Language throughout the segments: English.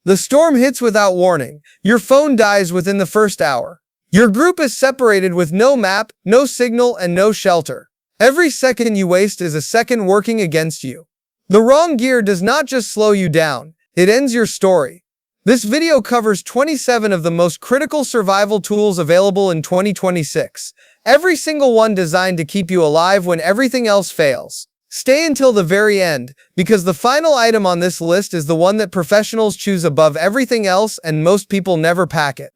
The storm hits without warning. Your phone dies within the first hour. Your group is separated with no map, no signal, and no shelter. Every second you waste is a second working against you. The wrong gear does not just slow you down, it ends your story. This video covers 27 of the most critical survival tools available in 2026. Every single one designed to keep you alive when everything else fails. Stay until the very end, because the final item on this list is the one that professionals choose above everything else and most people never pack it.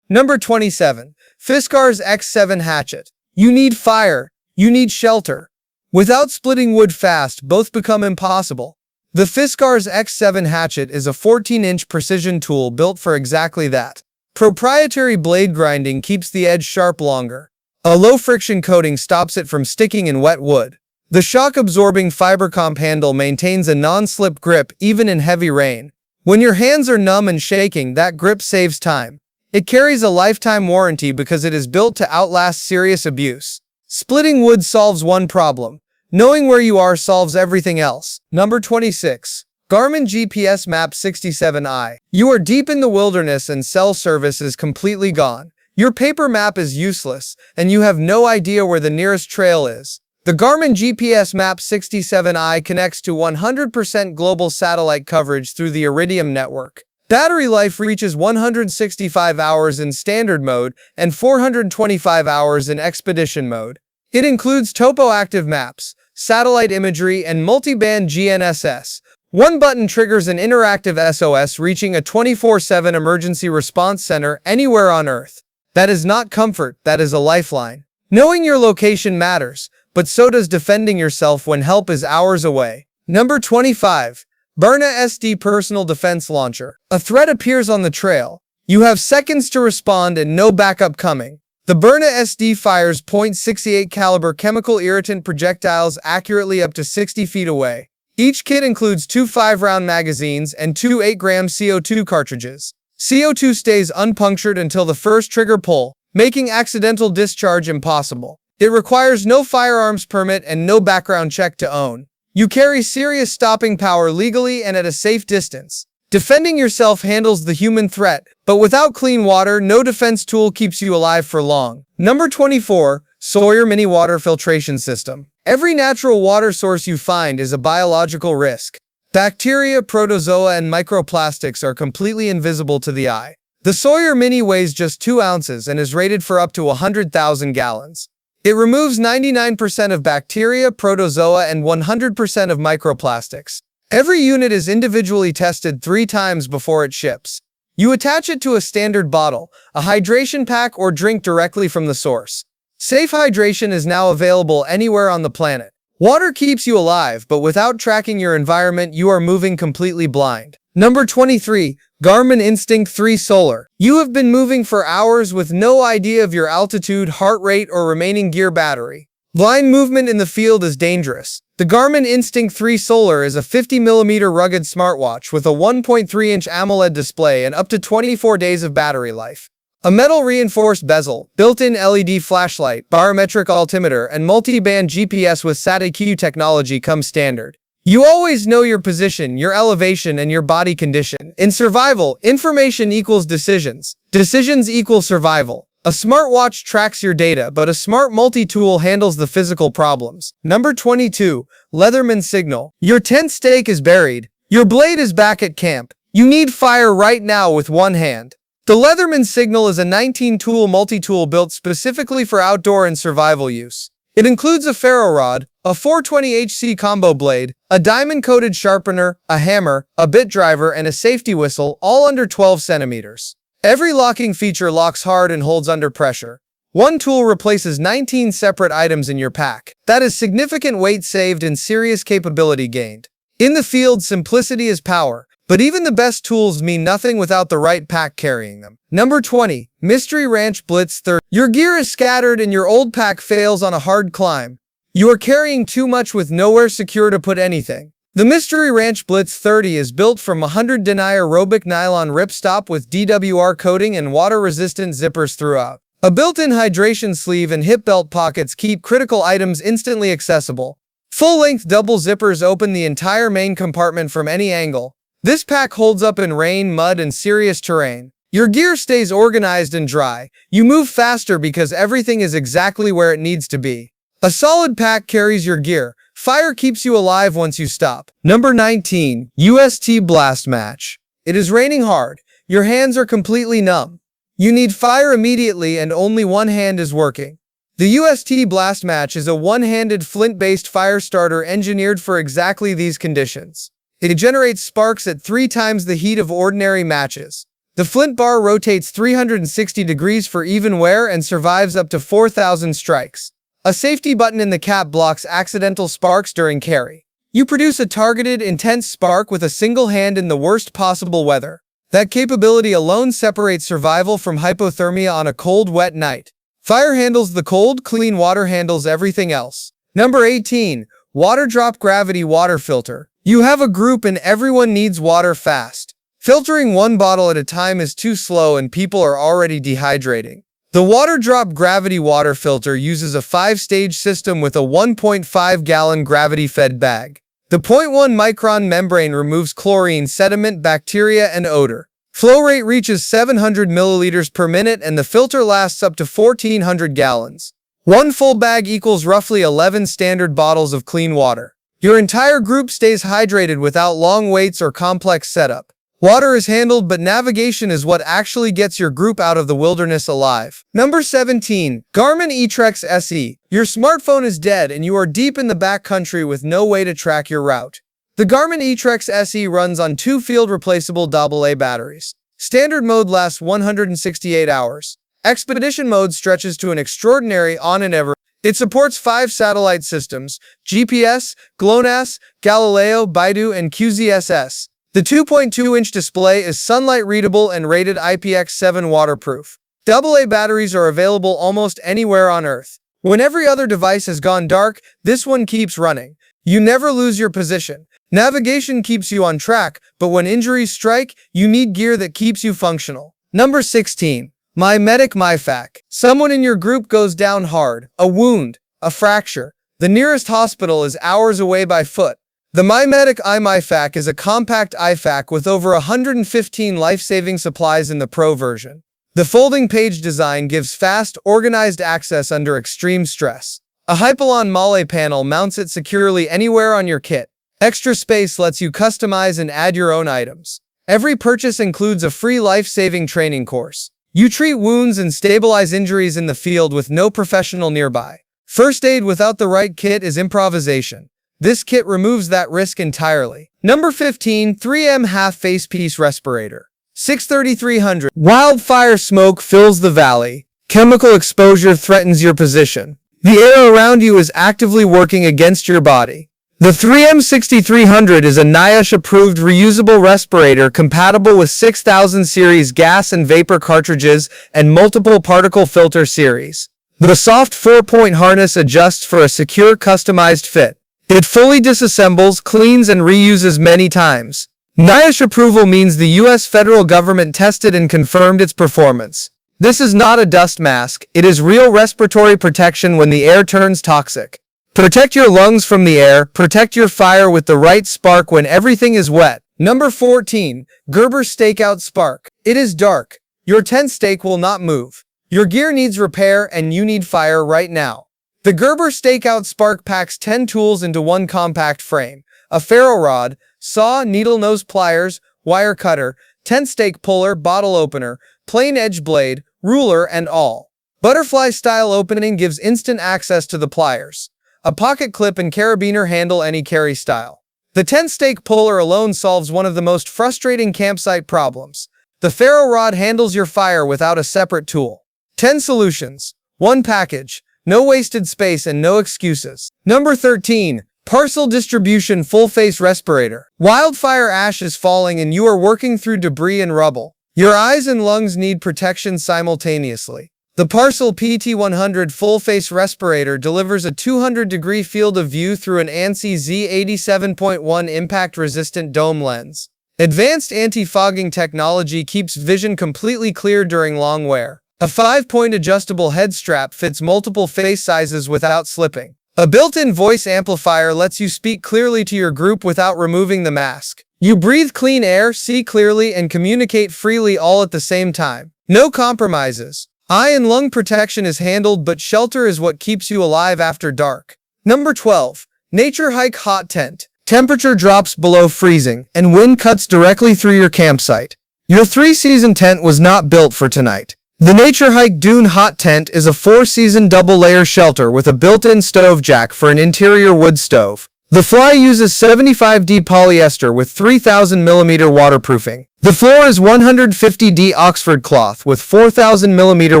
Number 27. Fiskars X7 Hatchet. You need fire. You need shelter. Without splitting wood fast, both become impossible. The Fiskars X7 Hatchet is a 14-inch precision tool built for exactly that. Proprietary blade grinding keeps the edge sharp longer. A low-friction coating stops it from sticking in wet wood. The shock-absorbing fibercomp handle maintains a non-slip grip even in heavy rain. When your hands are numb and shaking, that grip saves time. It carries a lifetime warranty because it is built to outlast serious abuse. Splitting wood solves one problem. Knowing where you are solves everything else. Number 26. Garmin GPSMAP 67i. You are deep in the wilderness and cell service is completely gone. Your paper map is useless, and you have no idea where the nearest trail is. The Garmin GPSMAP 67i connects to 100% global satellite coverage through the Iridium network. Battery life reaches 165 hours in standard mode and 425 hours in expedition mode. It includes topo-active maps, satellite imagery, and multi-band GNSS. One button triggers an interactive SOS reaching a 24/7 emergency response center anywhere on Earth. That is not comfort, that is a lifeline. Knowing your location matters, but so does defending yourself when help is hours away. Number 25. Byrna SD Personal Defense Launcher. A threat appears on the trail. You have seconds to respond and no backup coming. The Byrna SD fires .68 caliber chemical irritant projectiles accurately up to 60 feet away. Each kit includes 2 5-round magazines and 2 8-gram CO2 cartridges. CO2 stays unpunctured until the first trigger pull, making accidental discharge impossible. It requires no firearms permit and no background check to own. You carry serious stopping power legally and at a safe distance. Defending yourself handles the human threat, but without clean water, no defense tool keeps you alive for long. Number 24. Sawyer Mini Water Filtration System. Every natural water source you find is a biological risk. Bacteria, protozoa, and microplastics are completely invisible to the eye. The Sawyer Mini weighs just 2 ounces and is rated for up to 100,000 gallons. It removes 99% of bacteria, protozoa, and 100% of microplastics. Every unit is individually tested 3 times before it ships. You attach it to a standard bottle, a hydration pack, or drink directly from the source. Safe hydration is now available anywhere on the planet. Water keeps you alive, but without tracking your environment, you are moving completely blind. Number 23. Garmin Instinct 3 Solar. You have been moving for hours with no idea of your altitude, heart rate, or remaining gear battery. Blind movement in the field is dangerous. The Garmin Instinct 3 Solar is a 50mm rugged smartwatch with a 1.3-inch AMOLED display and up to 24 days of battery life. A metal-reinforced bezel, built-in LED flashlight, barometric altimeter, and multi-band GPS with SATA-Q technology come standard. You always know your position, your elevation, and your body condition. In survival, information equals decisions. Decisions equal survival. A smartwatch tracks your data, but a smart multi-tool handles the physical problems. Number 22. Leatherman Signal. Your tent stake is buried. Your blade is back at camp. You need fire right now with one hand. The Leatherman Signal is a 19-tool multi-tool built specifically for outdoor and survival use. It includes a ferro rod, a 420HC combo blade, a diamond-coated sharpener, a hammer, a bit driver, and a safety whistle, all under 12 centimeters. Every locking feature locks hard and holds under pressure. One tool replaces 19 separate items in your pack. That is significant weight saved and serious capability gained. In the field, simplicity is power, but even the best tools mean nothing without the right pack carrying them. Number 20. Mystery Ranch Blitz 30. Your gear is scattered and your old pack fails on a hard climb. You are carrying too much with nowhere secure to put anything. The Mystery Ranch Blitz 30 is built from 100 denier aerobic nylon ripstop with DWR coating and water-resistant zippers throughout. A built-in hydration sleeve and hip belt pockets keep critical items instantly accessible. Full-length double zippers open the entire main compartment from any angle. This pack holds up in rain, mud, and serious terrain. Your gear stays organized and dry. You move faster because everything is exactly where it needs to be. A solid pack carries your gear. Fire keeps you alive once you stop. Number 19. UST BlastMatch. It is raining hard. Your hands are completely numb. You need fire immediately and only one hand is working. The UST BlastMatch is a one-handed flint-based fire starter engineered for exactly these conditions. It generates sparks at 3 times the heat of ordinary matches. The flint bar rotates 360 degrees for even wear and survives up to 4,000 strikes. A safety button in the cap blocks accidental sparks during carry. You produce a targeted, intense spark with a single hand in the worst possible weather. That capability alone separates survival from hypothermia on a cold, wet night. Fire handles the cold, clean water handles everything else. Number 18. Waterdrop Gravity Water Filter. You have a group and everyone needs water fast. Filtering one bottle at a time is too slow and people are already dehydrating. The Waterdrop Gravity Water Filter uses a 5-stage system with a 1.5-gallon gravity-fed bag. The 0.1 micron membrane removes chlorine, sediment, bacteria, and odor. Flow rate reaches 700 milliliters per minute and the filter lasts up to 1,400 gallons. One full bag equals roughly 11 standard bottles of clean water. Your entire group stays hydrated without long waits or complex setup. Water is handled, but navigation is what actually gets your group out of the wilderness alive. Number 17. Garmin eTrex SE. Your smartphone is dead and you are deep in the backcountry with no way to track your route. The Garmin eTrex SE runs on 2 field-replaceable AA batteries. Standard mode lasts 168 hours. Expedition mode stretches to an extraordinary on and ever. It supports 5 satellite systems: GPS, GLONASS, Galileo, Baidu, and QZSS. The 2.2-inch display is sunlight readable and rated IPX7 waterproof. AA batteries are available almost anywhere on Earth. When every other device has gone dark, this one keeps running. You never lose your position. Navigation keeps you on track, but when injuries strike, you need gear that keeps you functional. Number 16. Medic MYFAK. Someone in your group goes down hard. A wound. A fracture. The nearest hospital is hours away by foot. The Medic MYFAK is a compact IFAK with over 115 life-saving supplies in the Pro version. The folding page design gives fast, organized access under extreme stress. A Hypalon Male panel mounts it securely anywhere on your kit. Extra space lets you customize and add your own items. Every purchase includes a free life-saving training course. You treat wounds and stabilize injuries in the field with no professional nearby. First aid without the right kit is improvisation. This kit removes that risk entirely. Number 15. 3M Half Facepiece Respirator. 63300. Wildfire smoke fills the valley. Chemical exposure threatens your position. The air around you is actively working against your body. The 3M 6300 is a NIOSH-approved reusable respirator compatible with 6000 series gas and vapor cartridges and multiple particle filter series. The soft 4-point harness adjusts for a secure, customized fit. It fully disassembles, cleans, and reuses many times. NIOSH approval means the US federal government tested and confirmed its performance. This is not a dust mask, it is real respiratory protection when the air turns toxic. Protect your lungs from the air, protect your fire with the right spark when everything is wet. Number 14. Gerber Stakeout Spark. It is dark. Your tent stake will not move. Your gear needs repair and you need fire right now. The Gerber Stakeout Spark packs 10 tools into one compact frame. A ferro rod, saw, needle nose pliers, wire cutter, tent stake puller, bottle opener, plain edge blade, ruler, and all. Butterfly style opening gives instant access to the pliers. A pocket clip and carabiner handle any carry style. The tent stake puller alone solves one of the most frustrating campsite problems. The ferro rod handles your fire without a separate tool. 10 solutions. 1 package. No wasted space and no excuses. Number 13. Parcil Distribution Full Face Respirator. Wildfire ash is falling and you are working through debris and rubble. Your eyes and lungs need protection simultaneously. The Parcil PT100 Full Face Respirator delivers a 200-degree field of view through an ANSI Z87.1 impact-resistant dome lens. Advanced anti-fogging technology keeps vision completely clear during long wear. A 5-point adjustable head strap fits multiple face sizes without slipping. A built-in voice amplifier lets you speak clearly to your group without removing the mask. You breathe clean air, see clearly, and communicate freely all at the same time. No compromises. Eye and lung protection is handled, but shelter is what keeps you alive after dark. Number 12. Naturehike Hot Tent. Temperature drops below freezing, and wind cuts directly through your campsite. Your 3-season tent was not built for tonight. The Naturehike Dune Hot Tent is a 4-season double-layer shelter with a built-in stove jack for an interior wood stove. The fly uses 75D polyester with 3000mm waterproofing. The floor is 150D Oxford cloth with 4000mm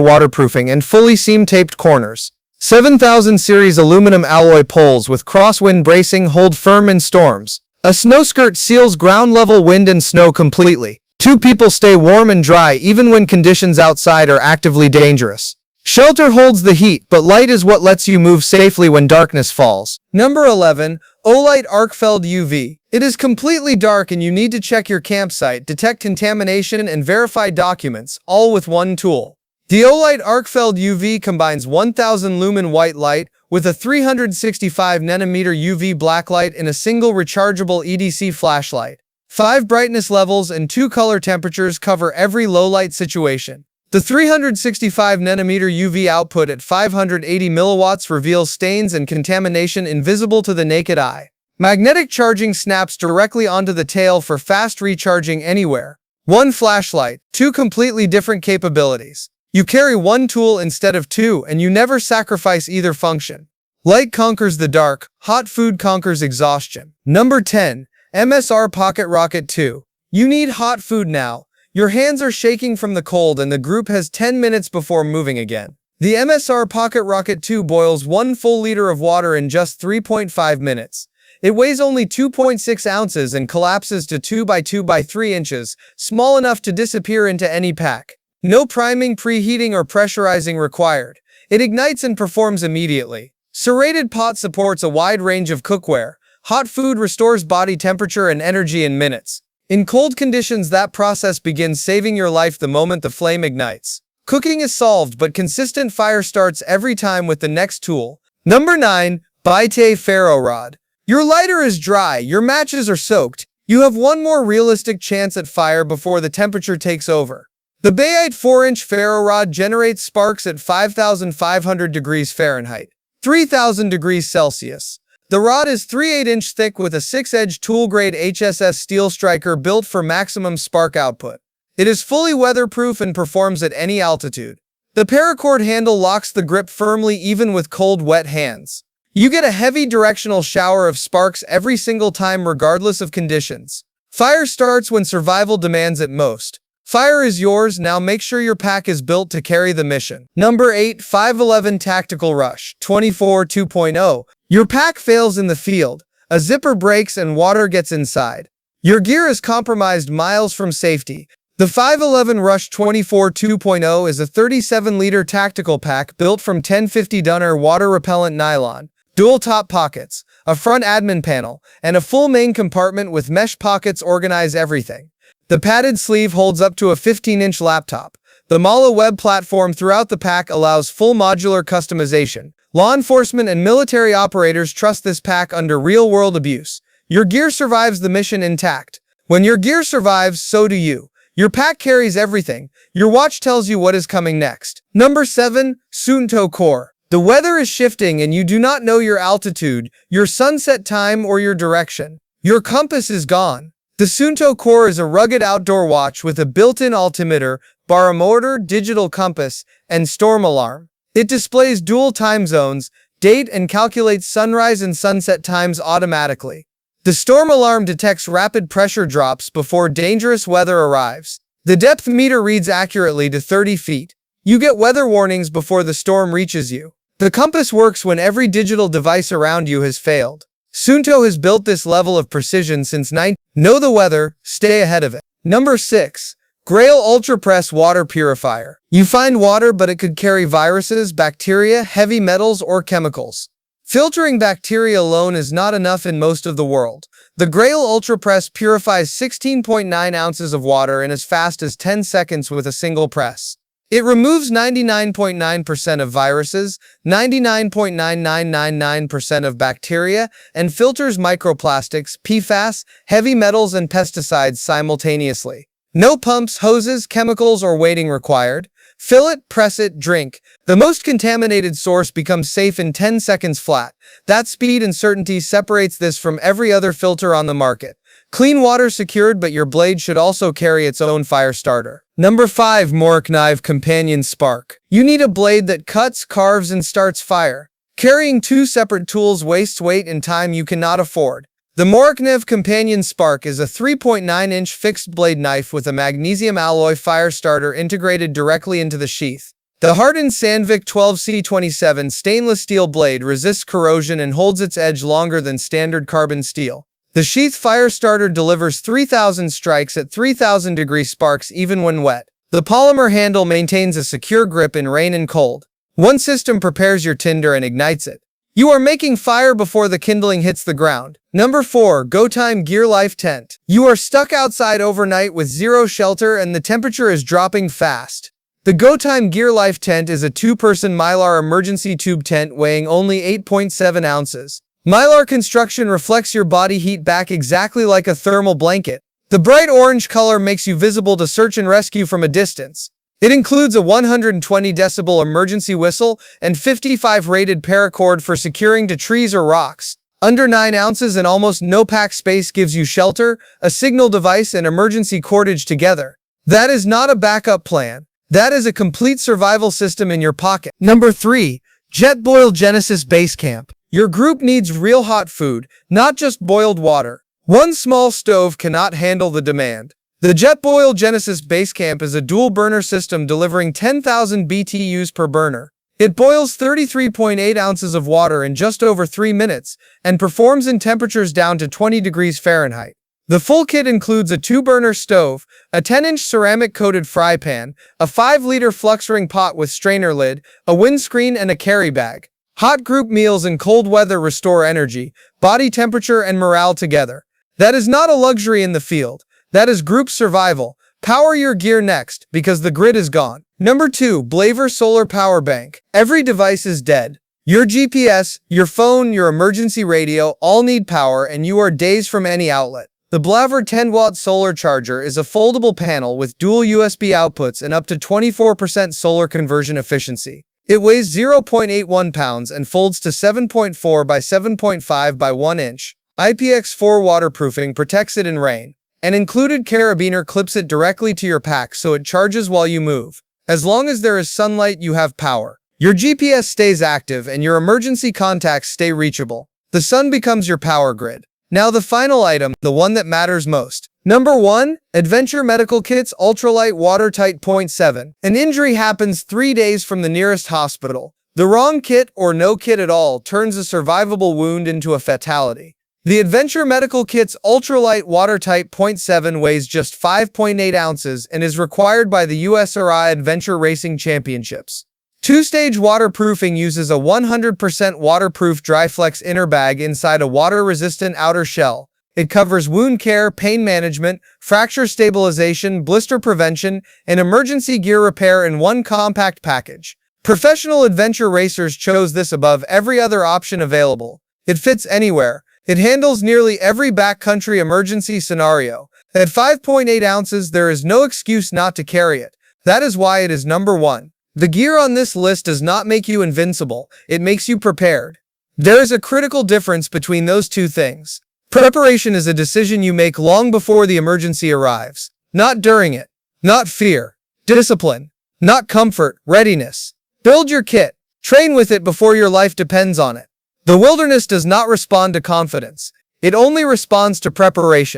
waterproofing and fully seam-taped corners. 7000 series aluminum alloy poles with crosswind bracing hold firm in storms. A snow skirt seals ground-level wind and snow completely. 2 people stay warm and dry even when conditions outside are actively dangerous. Shelter holds the heat, but light is what lets you move safely when darkness falls. Number 11. Olight Arkfeld UV. It is completely dark and you need to check your campsite, detect contamination, and verify documents, all with one tool. The Olight Arkfeld UV combines 1000 lumen white light with a 365 nanometer UV black light in a single rechargeable EDC flashlight. 5 brightness levels and 2 color temperatures cover every low-light situation. The 365 nanometer UV output at 580 milliwatts reveals stains and contamination invisible to the naked eye. Magnetic charging snaps directly onto the tail for fast recharging anywhere. 1 flashlight, 2 completely different capabilities. You carry 1 tool instead of 2, and you never sacrifice either function. Light conquers the dark, hot food conquers exhaustion. Number 10. MSR PocketRocket 2. You need hot food now. Your hands are shaking from the cold and the group has 10 minutes before moving again. The MSR PocketRocket 2 boils 1 full liter of water in just 3.5 minutes. It weighs only 2.6 ounces and collapses to 2 by 2 by 3 inches, small enough to disappear into any pack. No priming, preheating, or pressurizing required. It ignites and performs immediately. Serrated pot supports a wide range of cookware. Hot food restores body temperature and energy in minutes. In cold conditions, that process begins, saving your life the moment the flame ignites. Cooking is solved, but consistent fire starts every time with the next tool. Number 9. Bayite Ferro Rod. Your lighter is dry, your matches are soaked. You have one more realistic chance at fire before the temperature takes over. The Bayite 4-inch ferro rod generates sparks at 5,500 degrees Fahrenheit, 3,000 degrees Celsius. The rod is 3/8-inch thick with a 6-edged tool-grade HSS steel striker built for maximum spark output. It is fully weatherproof and performs at any altitude. The paracord handle locks the grip firmly even with cold, wet hands. You get a heavy directional shower of sparks every single time regardless of conditions. Fire starts when survival demands it most. Fire is yours, now make sure your pack is built to carry the mission. Number 8. 511 Tactical Rush 24 2.0. Your pack fails in the field. A zipper breaks and water gets inside. Your gear is compromised miles from safety. The 511 Rush 24 2.0 is a 37-liter tactical pack built from 1050 Dunner water-repellent nylon, dual top pockets, a front admin panel, and a full main compartment with mesh pockets organize everything. The padded sleeve holds up to a 15-inch laptop. The Mala web platform throughout the pack allows full modular customization. Law enforcement and military operators trust this pack under real-world abuse. Your gear survives the mission intact. When your gear survives, so do you. Your pack carries everything. Your watch tells you what is coming next. Number 7. Suunto Core. The weather is shifting and you do not know your altitude, your sunset time, or your direction. Your compass is gone. The Suunto Core is a rugged outdoor watch with a built-in altimeter, barometer, digital compass, and storm alarm. It displays dual time zones, date, and calculates sunrise and sunset times automatically. The storm alarm detects rapid pressure drops before dangerous weather arrives. The depth meter reads accurately to 30 feet. You get weather warnings before the storm reaches you. The compass works when every digital device around you has failed. Suunto has built this level of precision since Know the weather, stay ahead of it. Number 6. Grayl Ultrapress Water Purifier. You find water, but it could carry viruses, bacteria, heavy metals, or chemicals. Filtering bacteria alone is not enough in most of the world. The Grayl Ultrapress purifies 16.9 ounces of water in as fast as 10 seconds with a single press. It removes 99.9% of viruses, 99.9999% of bacteria, and filters microplastics, PFAS, heavy metals, and pesticides simultaneously. No pumps, hoses, chemicals, or waiting required. Fill it, press it, drink. The most contaminated source becomes safe in 10 seconds flat. That speed and certainty separates this from every other filter on the market. Clean water secured, but your blade should also carry its own fire starter. Number 5. Morakniv Companion Spark. You need a blade that cuts, carves, and starts fire. Carrying two separate tools wastes weight and time you cannot afford. The Morakniv Companion Spark is a 3.9-inch fixed blade knife with a magnesium alloy fire starter integrated directly into the sheath. The hardened Sandvik 12C27 stainless steel blade resists corrosion and holds its edge longer than standard carbon steel. The sheath fire starter delivers 3,000 strikes at 3,000-degree sparks even when wet. The polymer handle maintains a secure grip in rain and cold. One system prepares your tinder and ignites it. You are making fire before the kindling hits the ground. Number 4. Go Time Gear Life Tent. You are stuck outside overnight with zero shelter and the temperature is dropping fast. The Go Time Gear Life Tent is a 2-person Mylar emergency tube tent weighing only 8.7 ounces. Mylar construction reflects your body heat back exactly like a thermal blanket. The bright orange color makes you visible to search and rescue from a distance. It includes a 120 decibel emergency whistle and 55 rated paracord for securing to trees or rocks. Under 9 ounces and almost no pack space gives you shelter, a signal device, and emergency cordage together. That is not a backup plan. That is a complete survival system in your pocket. Number 3. Jetboil Genesis Base Camp. Your group needs real hot food, not just boiled water. One small stove cannot handle the demand. The Jetboil Genesis Base Camp is a dual burner system delivering 10,000 BTUs per burner. It boils 33.8 ounces of water in just over 3 minutes and performs in temperatures down to 20 degrees Fahrenheit. The full kit includes a 2-burner stove, a 10-inch ceramic-coated fry pan, a 5-liter flux ring pot with strainer lid, a windscreen, and a carry bag. Hot group meals in cold weather restore energy, body temperature, and morale together. That is not a luxury in the field. That is group survival. Power your gear next, because the grid is gone. Number 2. Blavor Solar Power Bank. Every device is dead. Your GPS, your phone, your emergency radio all need power, and you are days from any outlet. The Blavor 10-watt solar charger is a foldable panel with dual USB outputs and up to 24% solar conversion efficiency. It weighs 0.81 pounds and folds to 7.4 by 7.5 by 1 inch. IPX4 waterproofing protects it in rain. An included carabiner clips it directly to your pack so it charges while you move. As long as there is sunlight, you have power. Your GPS stays active and your emergency contacts stay reachable. The sun becomes your power grid. Now the final item, the one that matters most. Number 1. Adventure Medical Kits Ultralight Watertight 0.7. An injury happens 3 days from the nearest hospital. The wrong kit or no kit at all turns a survivable wound into a fatality. The Adventure Medical Kit's Ultralight Watertight 0.7 weighs just 5.8 ounces and is required by the USRI Adventure Racing Championships. 2-stage waterproofing uses a 100% waterproof Dryflex inner bag inside a water-resistant outer shell. It covers wound care, pain management, fracture stabilization, blister prevention, and emergency gear repair in one compact package. Professional adventure racers chose this above every other option available. It fits anywhere. It handles nearly every backcountry emergency scenario. At 5.8 ounces, there is no excuse not to carry it. That is why it is number 1. The gear on this list does not make you invincible. It makes you prepared. There is a critical difference between those two things. Preparation is a decision you make long before the emergency arrives. Not during it. Not fear. Discipline. Not comfort. Readiness. Build your kit. Train with it before your life depends on it. The wilderness does not respond to confidence. It only responds to preparation.